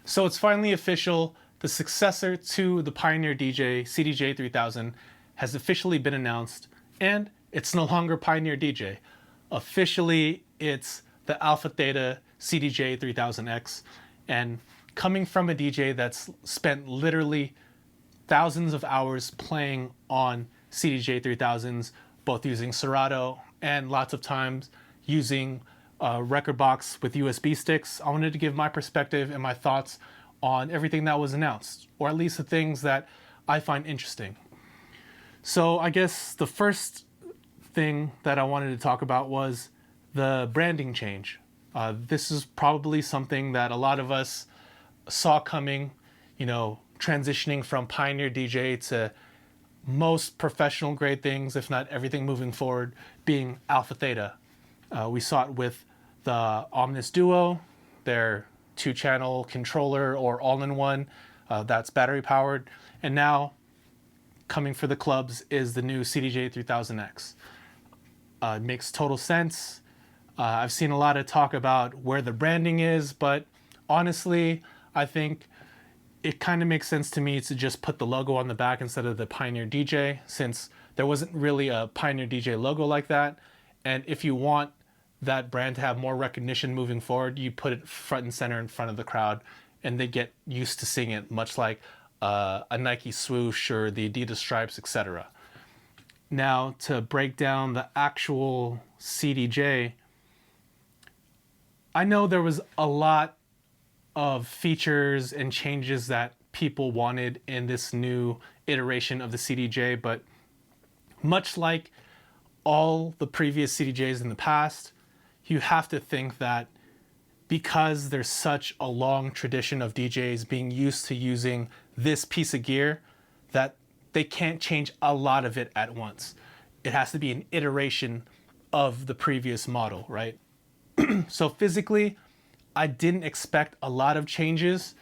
So it's finally official. The successor to the Pioneer DJ CDJ-3000 has officially been announced, and it's no longer Pioneer DJ. Officially, it's the Alpha Theta CDJ-3000X, and coming from a DJ that's spent literally thousands of hours playing on CDJ-3000s, both using Serato and lots of times using a record box with USB sticks, I wanted to give my perspective and my thoughts on everything that was announced, or at least the things that I find interesting. So I guess the first thing that I wanted to talk about was the branding change. This is probably something that a lot of us saw coming, transitioning from Pioneer DJ to most professional grade things, if not everything moving forward, being Alpha Theta. We saw it with the Omnis Duo, their 2-channel controller or all-in-one that's battery powered, and now coming for the clubs is the new CDJ-3000X. It makes total sense. I've seen a lot of talk about where the branding is, but honestly, I think it kind of makes sense to me to just put the logo on the back instead of the Pioneer DJ, since there wasn't really a Pioneer DJ logo like that. And if you want that brand to have more recognition moving forward, you put it front and center in front of the crowd, and they get used to seeing it, much like a Nike swoosh or the Adidas stripes, etc. Now, to break down the actual CDJ, I know there was a lot of features and changes that people wanted in this new iteration of the CDJ, but much like all the previous CDJs in the past, you have to think that because there's such a long tradition of DJs being used to using this piece of gear, that they can't change a lot of it at once. It has to be an iteration of the previous model, right? So physically, I didn't expect a lot of changes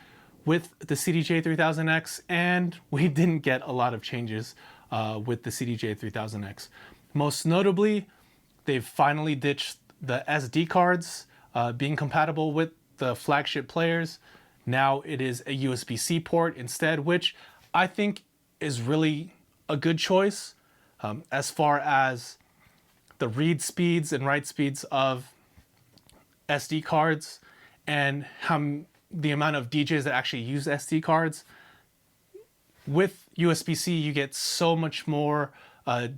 with the CDJ-3000X, and we didn't get a lot of changes with the CDJ-3000X. Most notably, they've finally ditched the SD cards being compatible with the flagship players. Now it is a USB-C port instead, which I think is really a good choice as far as the read speeds and write speeds of SD cards and the amount of DJs that actually use SD cards. With USB-C, you get so much more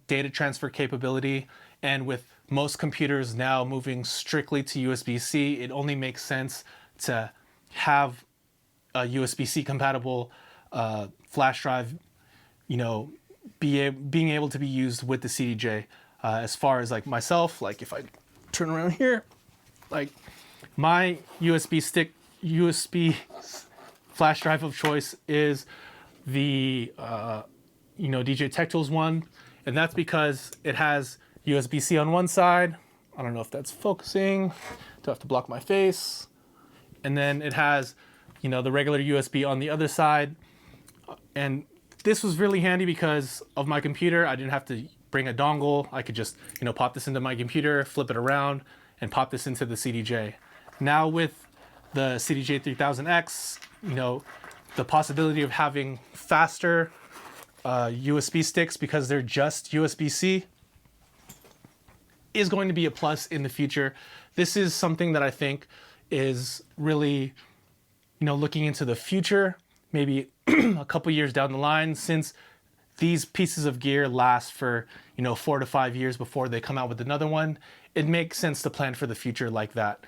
data transfer capability, and with most computers now moving strictly to USB-C, it only makes sense to have a USB-C compatible flash drive, being able to be used with the CDJ. As far as like myself, like if I turn around here, like my USB flash drive of choice is the DJ Tech Tools one, and that's because it has USB-C on one side. I don't know if that's focusing. Do I have to block my face? And then it has, the regular USB on the other side. And this was really handy because of my computer. I didn't have to bring a dongle. I could just, pop this into my computer, flip it around, and pop this into the CDJ. Now with the CDJ-3000X, the possibility of having faster USB sticks because they're just USB-C is going to be a plus in the future. This is something that I think is really, looking into the future, maybe a couple years down the line, since these pieces of gear last for, 4 to 5 years before they come out with another one. It makes sense to plan for the future like that.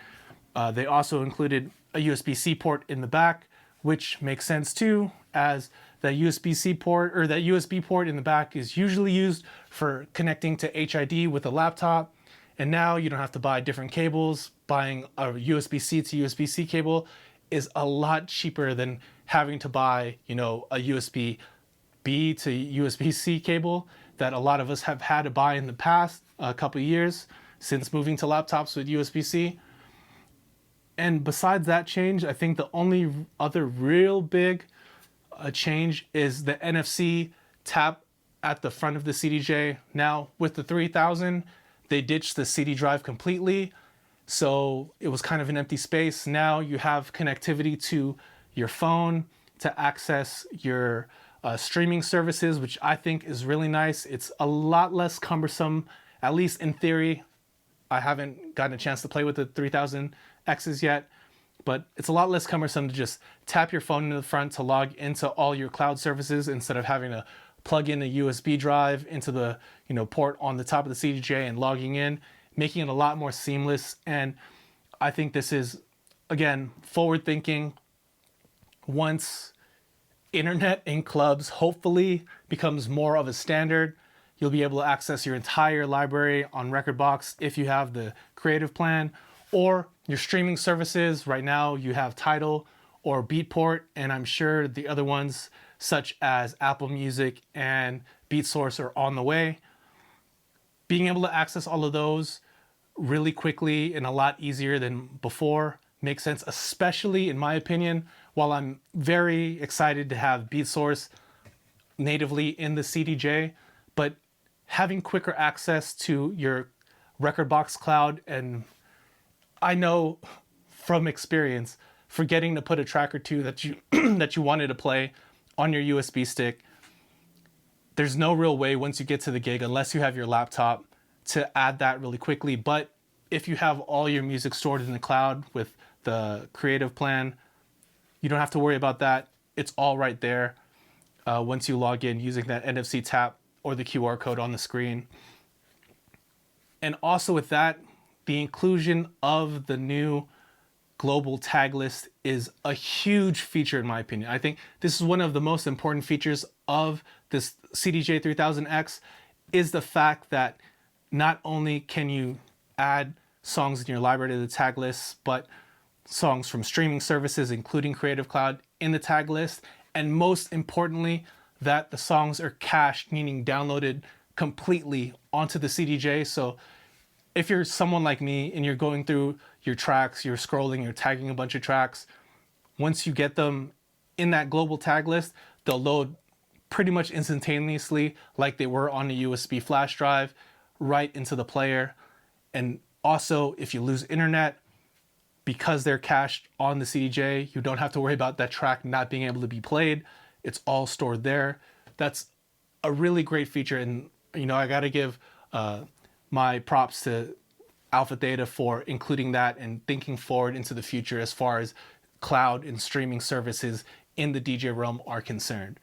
They also included a USB-C port in the back, which makes sense too, as that USB-C port or that USB port in the back is usually used for connecting to HID with a laptop. And now you don't have to buy different cables. Buying a USB-C to USB-C cable is a lot cheaper than having to buy, a USB-B to USB-C cable that a lot of us have had to buy in the past a couple of years since moving to laptops with USB-C. And besides that change, I think the only other real big change is the NFC tap at the front of the CDJ. Now with the 3000, they ditched the CD drive completely, so it was kind of an empty space. Now you have connectivity to your phone, to access your streaming services, which I think is really nice. It's a lot less cumbersome, at least in theory. I haven't gotten a chance to play with the 3000Xs yet, but it's a lot less cumbersome to just tap your phone in the front to log into all your cloud services instead of having to plug in a USB drive into the port on the top of the CDJ and logging in, making it a lot more seamless. And I think this is, again, forward thinking. Once internet in clubs hopefully becomes more of a standard, you'll be able to access your entire library on Rekordbox if you have the creative plan, or your streaming services. Right now you have Tidal or Beatport, and I'm sure the other ones such as Apple Music and BeatSource are on the way. Being able to access all of those really quickly and a lot easier than before makes sense, especially in my opinion. While I'm very excited to have BeatSource natively in the CDJ, but having quicker access to your Rekordbox cloud, and I know from experience, forgetting to put a track or two that you that you wanted to play on your USB stick, there's no real way once you get to the gig, unless you have your laptop, to add that really quickly. But if you have all your music stored in the cloud with the creative plan, you don't have to worry about that. It's all right there once you log in using that NFC tap or the QR code on the screen. And also with that, the inclusion of the new global tag list is a huge feature in my opinion. I think this is one of the most important features of this CDJ-3000X, is the fact that not only can you add songs in your library to the tag list, but songs from streaming services, including Creative Cloud, in the tag list. And most importantly, that the songs are cached, meaning downloaded completely onto the CDJ. So if you're someone like me and you're going through your tracks, you're scrolling, you're tagging a bunch of tracks, once you get them in that global tag list, they'll load pretty much instantaneously like they were on a USB flash drive right into the player. And also, if you lose internet, because they're cached on the CDJ, you don't have to worry about that track not being able to be played. It's all stored there. That's a really great feature. And, I got to give my props to Alpha Theta for including that and thinking forward into the future as far as cloud and streaming services in the DJ realm are concerned.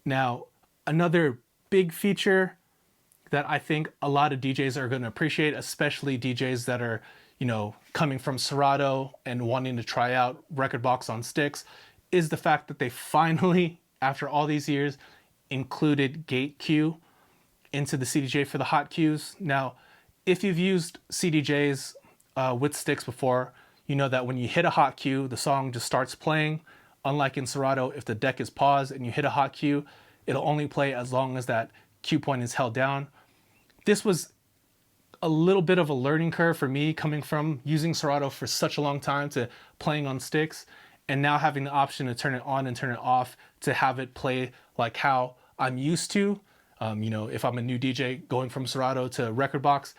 Now, another big feature that I think a lot of DJs are going to appreciate, especially DJs that are, coming from Serato and wanting to try out Rekordbox on sticks, is the fact that they finally, after all these years, included gate queue into the CDJ for the hot cues. Now, if you've used CDJs with sticks before, you know that when you hit a hot cue, the song just starts playing. Unlike in Serato, if the deck is paused and you hit a hot cue, it'll only play as long as that cue point is held down. This was a little bit of a learning curve for me, coming from using Serato for such a long time to playing on sticks, and now having the option to turn it on and turn it off to have it play like how I'm used to. If I'm a new DJ going from Serato to Rekordbox,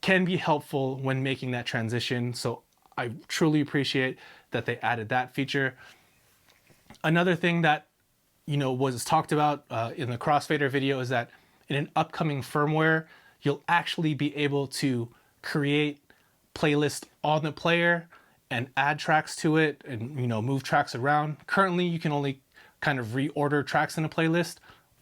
can be helpful when making that transition. So I truly appreciate that they added that feature. Another thing that was talked about in the Crossfader video is that in an upcoming firmware, you'll actually be able to create playlists on the player and add tracks to it and move tracks around. Currently, you can only kind of reorder tracks in a playlist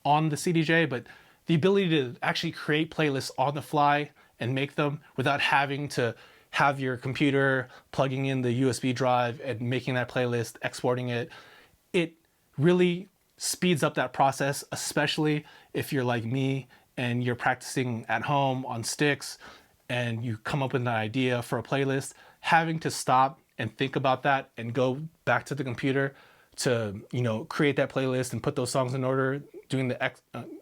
on the CDJ, but the ability to actually create playlists on the fly and make them without having to have your computer plugging in the USB drive and making that playlist, exporting it, it really speeds up that process, especially if you're like me and you're practicing at home on sticks and you come up with an idea for a playlist. Having to stop and think about that and go back to the computer to create that playlist and put those songs in order, doing the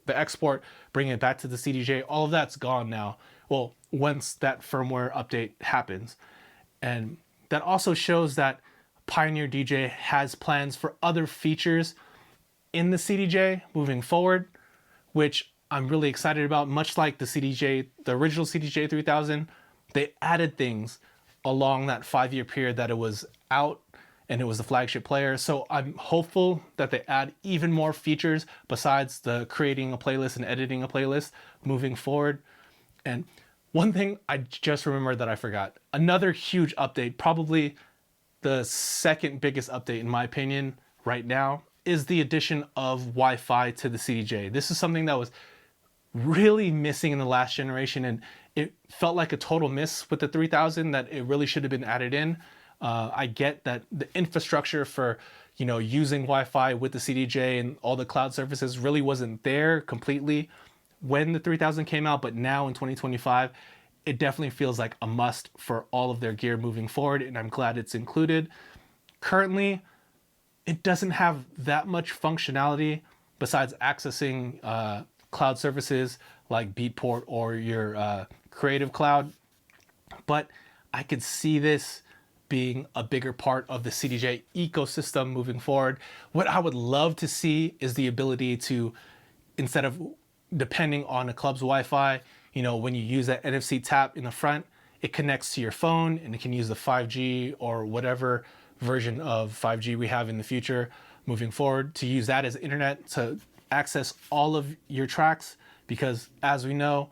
export, bringing it back to the CDJ, all of that's gone now. Well, once that firmware update happens. And that also shows that Pioneer DJ has plans for other features in the CDJ moving forward, which I'm really excited about. Much like the original CDJ-3000, they added things along that 5-year period that it was out, and it was the flagship player. So I'm hopeful that they add even more features besides the creating a playlist and editing a playlist moving forward. And one thing I just remembered that I forgot, another huge update, probably the second biggest update in my opinion right now, is the addition of Wi-Fi to the CDJ. This is something that was really missing in the last generation, and it felt like a total miss with the 3000 that it really should have been added in. I get that the infrastructure for using Wi-Fi with the CDJ and all the cloud services really wasn't there completely when the 3000 came out, but now in 2025 it definitely feels like a must for all of their gear moving forward, and I'm glad it's included. Currently it doesn't have that much functionality besides accessing cloud services like Beatport or your Creative Cloud, but I could see this being a bigger part of the CDJ ecosystem moving forward. What I would love to see is the ability to, instead of depending on a club's Wi-Fi, when you use that NFC tap in the front, it connects to your phone and it can use the 5G or whatever version of 5G we have in the future moving forward, to use that as internet to access all of your tracks. Because as we know,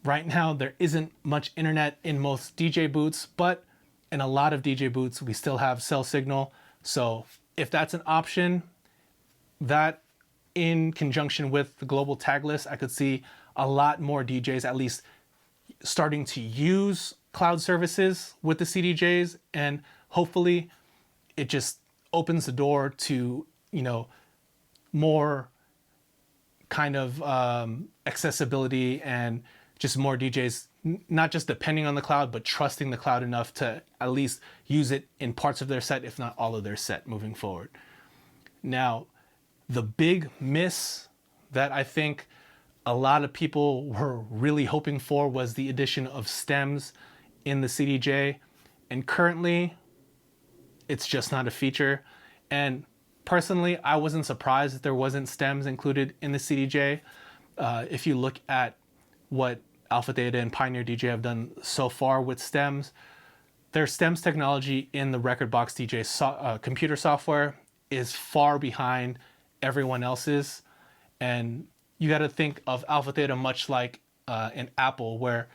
right now there isn't much internet in most DJ booths, but in a lot of DJ booths we still have cell signal. So if that's an option, that in conjunction with the global tag list, I could see a lot more DJs at least starting to use cloud services with the CDJs, and hopefully it just opens the door to more kind of accessibility and just more DJs not just depending on the cloud, but trusting the cloud enough to at least use it in parts of their set, if not all of their set moving forward. Now, the big miss that I think a lot of people were really hoping for was the addition of stems in the CDJ, and currently it's just not a feature. And personally, I wasn't surprised that there wasn't stems included in the CDJ. If you look at what Alpha Theta and Pioneer DJ have done so far with stems, their stems technology in the Rekordbox DJ computer software is far behind everyone else's. And you got to think of Alpha Theta much like an Apple, where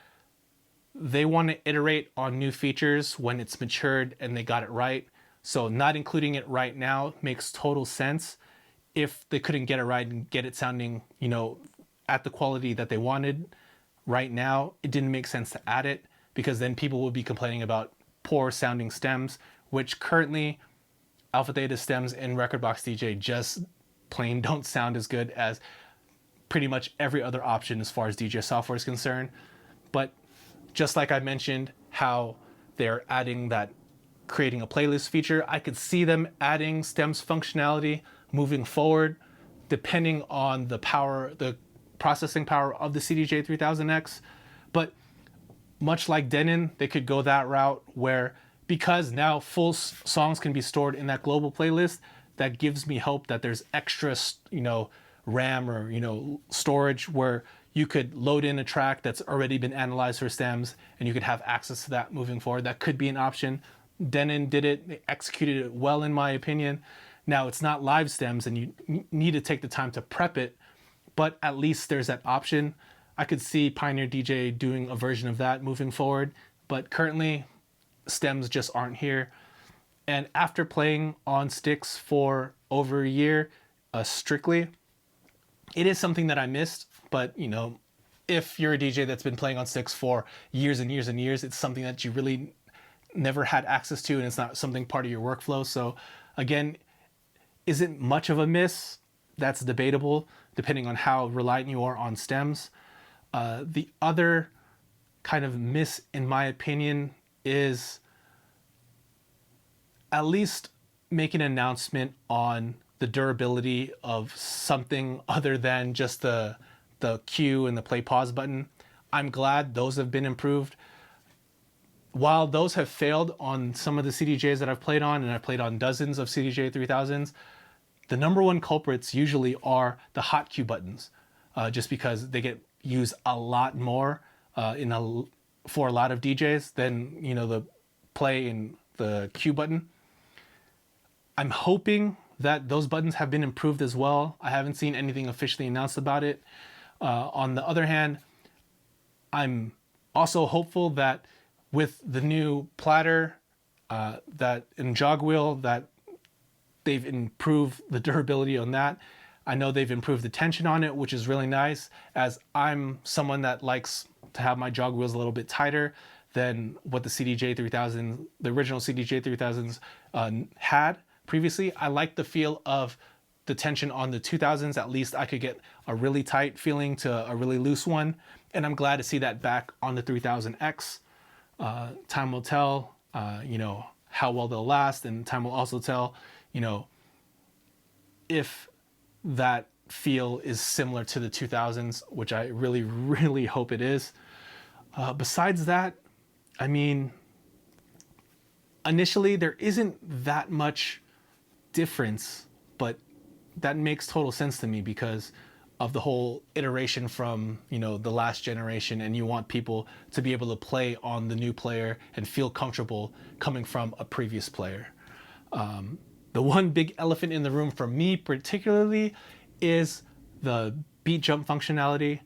they want to iterate on new features when it's matured and they got it right. So not including it right now makes total sense. If they couldn't get it right and get it sounding, at the quality that they wanted right now, it didn't make sense to add it, because then people would be complaining about poor sounding stems, which currently Alpha Theta stems in Rekordbox DJ just plain don't sound as good as pretty much every other option as far as DJ software is concerned. But just like I mentioned how they're adding that creating a playlist feature, I could see them adding stems functionality moving forward, depending on the power, the processing power of the CDJ-3000X. But much like Denon, they could go that route where, because now full songs can be stored in that global playlist, that gives me hope that there's extra, RAM or, storage where you could load in a track that's already been analyzed for stems and you could have access to that moving forward. That could be an option. Denon did it, they executed it well in my opinion. Now it's not live stems and you need to take the time to prep it, but at least there's that option. I could see Pioneer DJ doing a version of that moving forward, but currently stems just aren't here. And after playing on sticks for over a year, strictly, it is something that I missed. But if you're a DJ that's been playing on sticks for years and years and years, it's something that you really never had access to, and it's not something part of your workflow. So again, isn't much of a miss. That's debatable depending on how reliant you are on stems. The other kind of miss, in my opinion, is at least make an announcement on the durability of something other than just the cue and the play pause button. I'm glad those have been improved. While those have failed on some of the CDJs that I've played on, and I've played on dozens of CDJ-3000s, the number one culprits usually are the hot cue buttons, just because they get used a lot more for a lot of DJs than the play and the cue button. I'm hoping that those buttons have been improved as well. I haven't seen anything officially announced about it. On the other hand, I'm also hopeful that with the new platter that and jog wheel, that they've improved the durability on that. I know they've improved the tension on it, which is really nice, as I'm someone that likes to have my jog wheels a little bit tighter than what the CDJ-3000, the original CDJ-3000s had previously. I like the feel of the tension on the 2000s. At least I could get a really tight feeling to a really loose one. And I'm glad to see that back on the 3000X. Time will tell, how well they'll last, and time will also tell, if that feel is similar to the 2000s, which I really, really hope it is. Besides that, I mean, initially there isn't that much difference, but that makes total sense to me because of the whole iteration from, the last generation, and you want people to be able to play on the new player and feel comfortable coming from a previous player. The one big elephant in the room for me particularly is the beat jump functionality.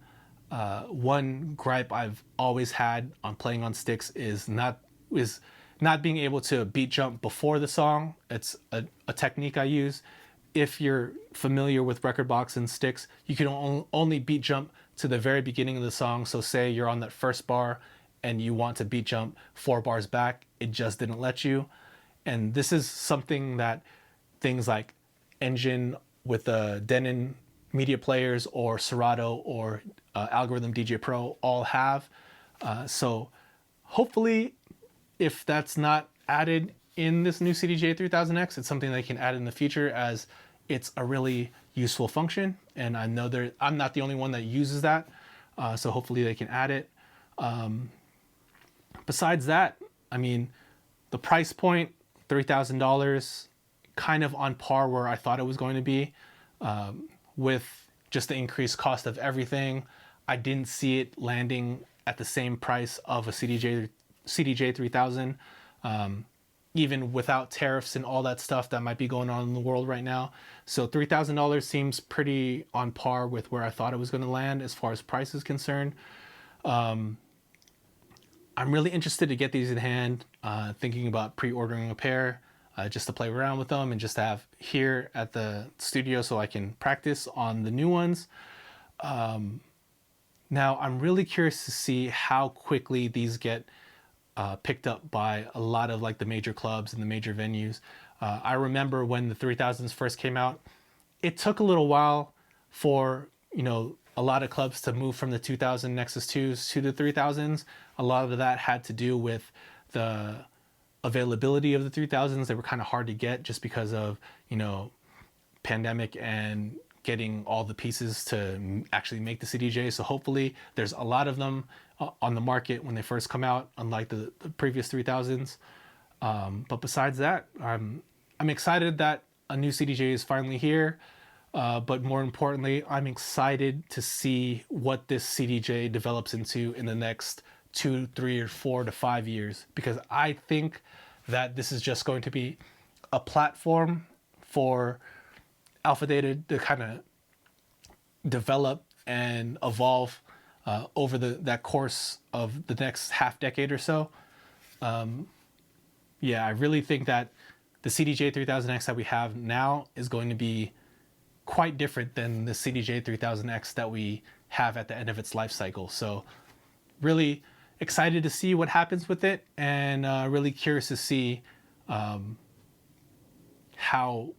One gripe I've always had on playing on sticks is not being able to beat jump before the song. It's a technique I use. If you're familiar with record box and sticks, you can only beat jump to the very beginning of the song. So say you're on that first bar and you want to beat jump 4 bars back, it just didn't let you. And this is something that things like Engine with the Denon media players or Serato or Algorithm DJ Pro all have. So hopefully, if that's not added in this new CDJ-3000X, it's something they can add in the future, as it's a really useful function. And I know I'm not the only one that uses that. So hopefully they can add it. Besides that, I mean, the price point, $3,000, kind of on par where I thought it was going to be. With just the increased cost of everything, I didn't see it landing at the same price of a CDJ-3000, even without tariffs and all that stuff that might be going on in the world right now. So $3,000 seems pretty on par with where I thought it was going to land as far as price is concerned. I'm really interested to get these in hand, thinking about pre-ordering a pair. Just to play around with them and just to have here at the studio so I can practice on the new ones. Now, I'm really curious to see how quickly these get picked up by a lot of like the major clubs and the major venues. I remember when the 3000s first came out, it took a little while for, a lot of clubs to move from the 2000 Nexus 2s to the 3000s. A lot of that had to do with the availability of the 3000s. They were kind of hard to get just because of, pandemic and getting all the pieces to actually make the CDJ. So hopefully there's a lot of them on the market when they first come out, unlike the previous 3000s. But besides that, I'm excited that a new CDJ is finally here. But more importantly, I'm excited to see what this CDJ develops into in the next 2, 3, or 4 to 5 years, because I think that this is just going to be a platform for Alpha Theta to kind of develop and evolve over that course of the next half decade or so. I really think that the CDJ-3000X that we have now is going to be quite different than the CDJ-3000X that we have at the end of its life cycle. So really excited to see what happens with it, and really curious to see how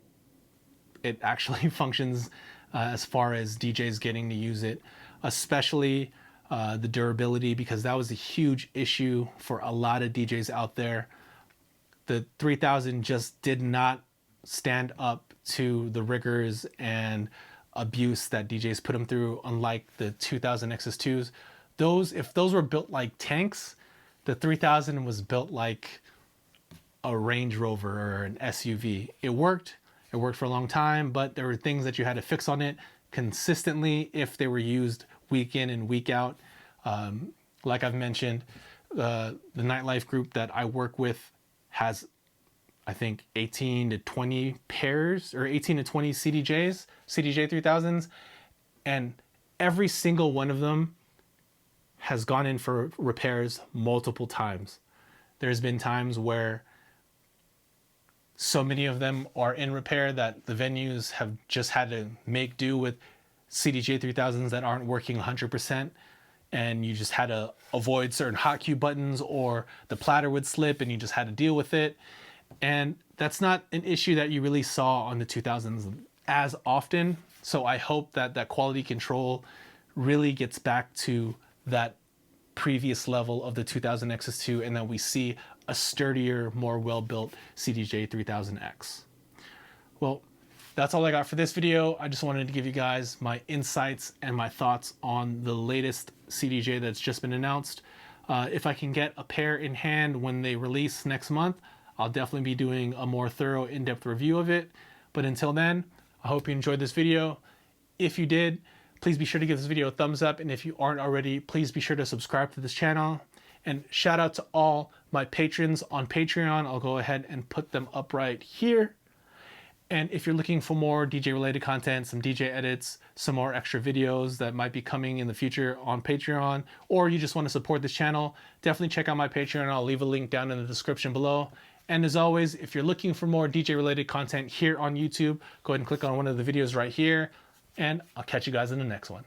it actually functions as far as DJs getting to use it, especially the durability, because that was a huge issue for a lot of DJs out there. The 3000 just did not stand up to the rigors and abuse that DJs put them through, unlike the 2000 Nexus 2s. If those were built like tanks, the 3000 was built like a Range Rover or an SUV. It worked for a long time, but there were things that you had to fix on it consistently if they were used week in and week out. Like I've mentioned, the nightlife group that I work with has I think 18 to 20 pairs or 18 to 20 CDJs, CDJ-3000s, and every single one of them has gone in for repairs multiple times. There's been times where so many of them are in repair that the venues have just had to make do with CDJ-3000s that aren't working 100%, and you just had to avoid certain hot cue buttons, or the platter would slip and you just had to deal with it. And that's not an issue that you really saw on the 2000s as often. So I hope that that quality control really gets back to that previous level of the 2000 XS2, and that we see a sturdier, more well-built CDJ-3000X. Well, that's all I got for this video. I just wanted to give you guys my insights and my thoughts on the latest CDJ that's just been announced. If I can get a pair in hand when they release next month, I'll definitely be doing a more thorough, in-depth review of it. But until then, I hope you enjoyed this video. If you did, please be sure to give this video a thumbs up. And if you aren't already, please be sure to subscribe to this channel. And shout out to all my patrons on Patreon. I'll go ahead and put them up right here. And if you're looking for more DJ related content, some DJ edits, some more extra videos that might be coming in the future on Patreon, or you just want to support this channel, definitely check out my Patreon. I'll leave a link down in the description below. And as always, if you're looking for more DJ related content here on YouTube, go ahead and click on one of the videos right here, and I'll catch you guys in the next one.